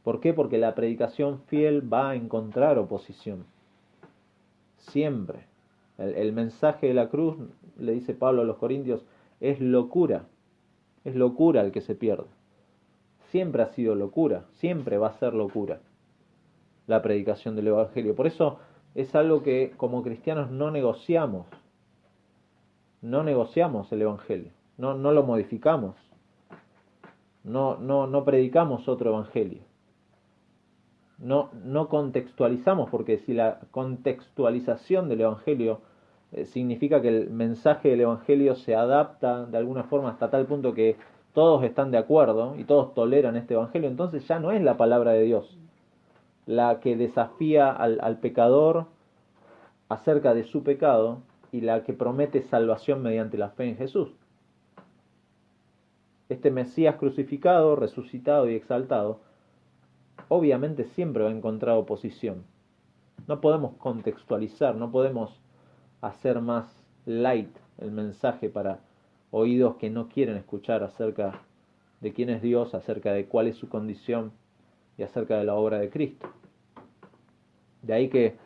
¿Por qué? Porque la predicación fiel va a encontrar oposición. Siempre. El mensaje de la cruz, le dice Pablo a los Corintios, es locura. Es locura el que se pierde. Siempre ha sido locura. Siempre va a ser locura la predicación del Evangelio. Por eso es algo que como cristianos no negociamos. No negociamos el Evangelio. No lo modificamos. No predicamos otro Evangelio. No contextualizamos, porque si la contextualización del Evangelio significa que el mensaje del Evangelio se adapta de alguna forma hasta tal punto que todos están de acuerdo y todos toleran este Evangelio, entonces ya no es la palabra de Dios la que desafía al pecador acerca de su pecado y la que promete salvación mediante la fe en Jesús. Este Mesías crucificado, resucitado y exaltado obviamente siempre va a encontrar oposición. No podemos contextualizar, no podemos hacer más light el mensaje para oídos que no quieren escuchar acerca de quién es Dios, acerca de cuál es su condición y acerca de la obra de Cristo. De ahí que,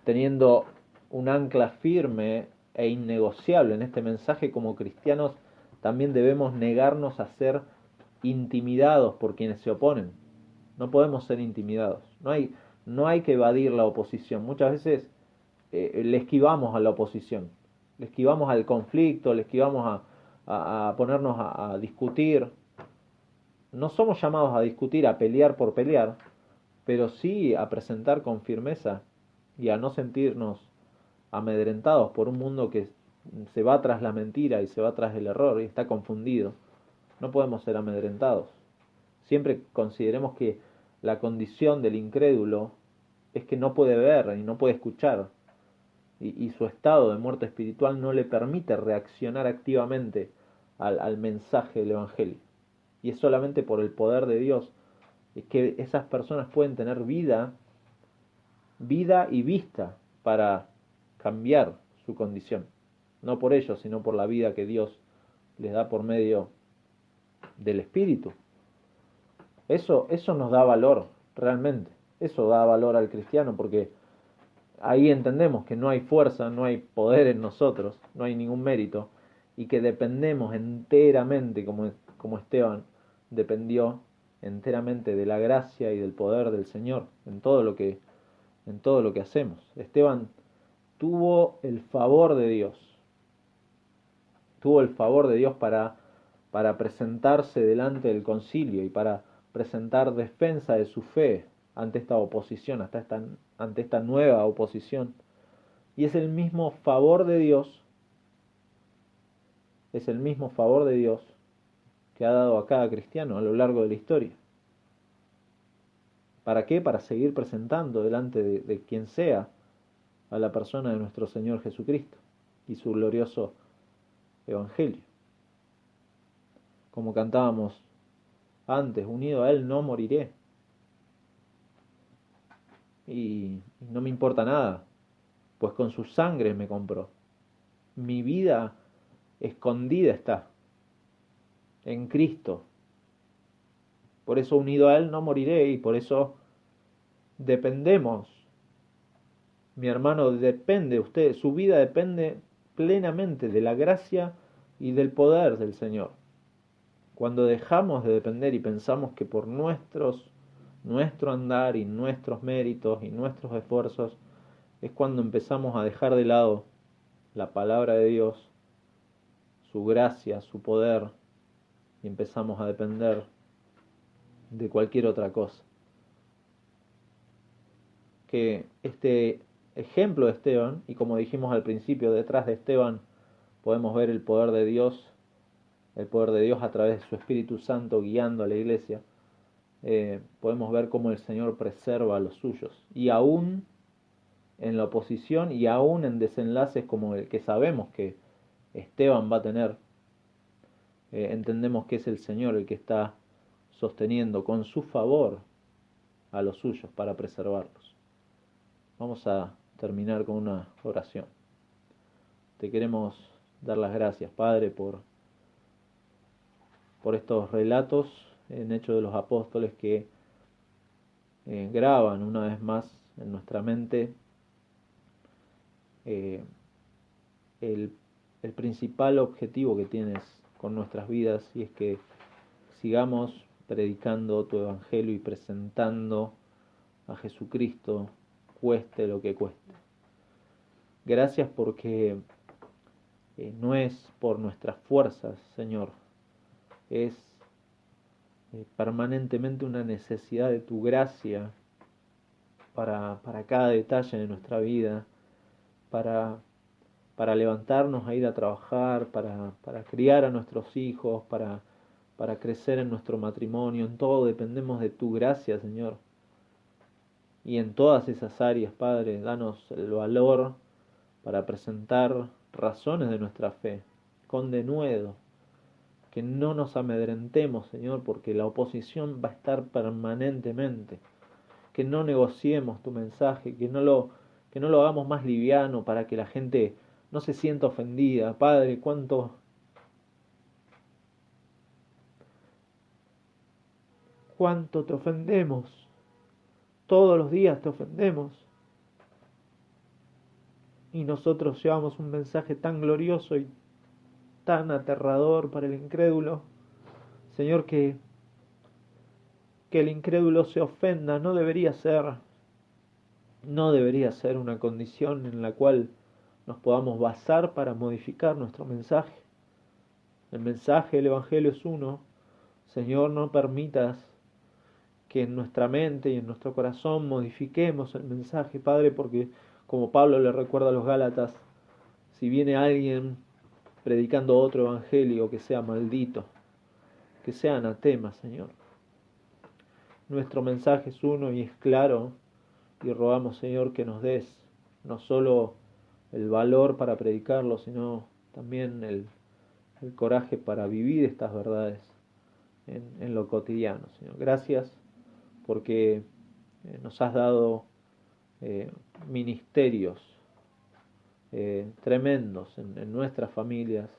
teniendo un ancla firme e innegociable en este mensaje, como cristianos también debemos negarnos a ser intimidados por quienes se oponen. No podemos ser intimidados. No hay que evadir la oposición. Muchas veces le esquivamos a la oposición, le esquivamos al conflicto, le esquivamos a ponernos a discutir. No somos llamados a discutir, a pelear por pelear, pero sí a presentar con firmeza y a no sentirnos amedrentados por un mundo que se va tras la mentira y se va tras el error y está confundido. No podemos ser amedrentados. Siempre consideremos que la condición del incrédulo es que no puede ver y no puede escuchar, y su estado de muerte espiritual no le permite reaccionar activamente al mensaje del Evangelio. Y es solamente por el poder de Dios es que esas personas pueden tener vida y vista para cambiar su condición. No por ellos, sino por la vida que Dios les da por medio del Espíritu. Eso nos da valor, realmente. Eso da valor al cristiano, porque ahí entendemos que no hay fuerza, no hay poder en nosotros, no hay ningún mérito, y que dependemos enteramente, como Esteban dependió enteramente de la gracia y del poder del Señor en todo lo que hacemos. Esteban tuvo el favor de Dios, tuvo el favor de Dios para presentarse delante del concilio y para presentar defensa de su fe ante esta oposición, ante esta nueva oposición. Y es el mismo favor de Dios, es el mismo favor de Dios que ha dado a cada cristiano a lo largo de la historia. ¿Para qué? Para seguir presentando delante de quien sea a la persona de nuestro Señor Jesucristo y su glorioso Evangelio. Como cantábamos antes, unido a Él no moriré. Y no me importa nada, pues con su sangre me compró. Mi vida escondida está en Cristo. Por eso unido a Él no moriré y por eso dependemos. Mi hermano depende, usted, su vida depende plenamente de la gracia y del poder del Señor. Cuando dejamos de depender y pensamos que por nuestro andar y nuestros méritos y nuestros esfuerzos, es cuando empezamos a dejar de lado la palabra de Dios, su gracia, su poder, y empezamos a depender de cualquier otra cosa. Que este ejemplo de Esteban, y como dijimos al principio, detrás de Esteban podemos ver el poder de Dios a través de su Espíritu Santo guiando a la iglesia. Podemos ver cómo el Señor preserva a los suyos, y aún en la oposición y aún en desenlaces como el que sabemos que Esteban va a tener, entendemos que es el Señor el que está sosteniendo con su favor a los suyos para preservarlos. Vamos a terminar con una oración. Te queremos dar las gracias, Padre, por estos relatos en Hechos de los Apóstoles que graban una vez más en nuestra mente eh, el, el principal objetivo que tienes con nuestras vidas, y es que sigamos predicando tu evangelio y presentando a Jesucristo, cueste lo que cueste. Gracias porque no es por nuestras fuerzas, Señor, es permanentemente una necesidad de tu gracia para cada detalle de nuestra vida, para, para levantarnos a ir a trabajar, para criar a nuestros hijos, para crecer en nuestro matrimonio. En todo dependemos de tu gracia, Señor. Y en todas esas áreas, Padre, danos el valor para presentar razones de nuestra fe con denuedo, que no nos amedrentemos, Señor, porque la oposición va a estar permanentemente, que no negociemos tu mensaje, que no lo hagamos más liviano para que la gente no se sienta ofendida. Padre, cuánto te ofendemos, todos los días te ofendemos, y nosotros llevamos un mensaje tan glorioso y tan aterrador para el incrédulo, Señor, que el incrédulo se ofenda no debería ser una condición en la cual nos podamos basar para modificar nuestro mensaje. El mensaje del Evangelio es uno. Señor, no permitas que en nuestra mente y en nuestro corazón modifiquemos el mensaje, Padre, porque como Pablo le recuerda a los Gálatas, si viene alguien predicando otro evangelio, que sea maldito, que sea anatema, Señor. Nuestro mensaje es uno y es claro, y rogamos, Señor, que nos des no solo el valor para predicarlo, sino también el coraje para vivir estas verdades en lo cotidiano, Señor. Gracias porque nos has dado ministerios tremendos en nuestras familias,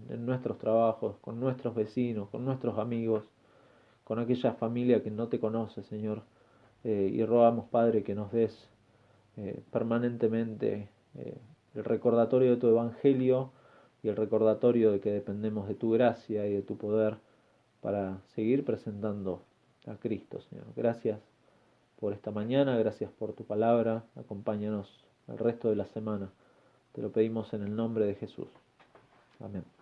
en nuestros trabajos, con nuestros vecinos, con nuestros amigos, con aquella familia que no te conoce, Señor. Y rogamos, Padre, que nos des permanentemente el recordatorio de tu evangelio y el recordatorio de que dependemos de tu gracia y de tu poder para seguir presentando a Cristo, Señor. Gracias por esta mañana, gracias por tu palabra. Acompáñanos el resto de la semana. Te lo pedimos en el nombre de Jesús. Amén.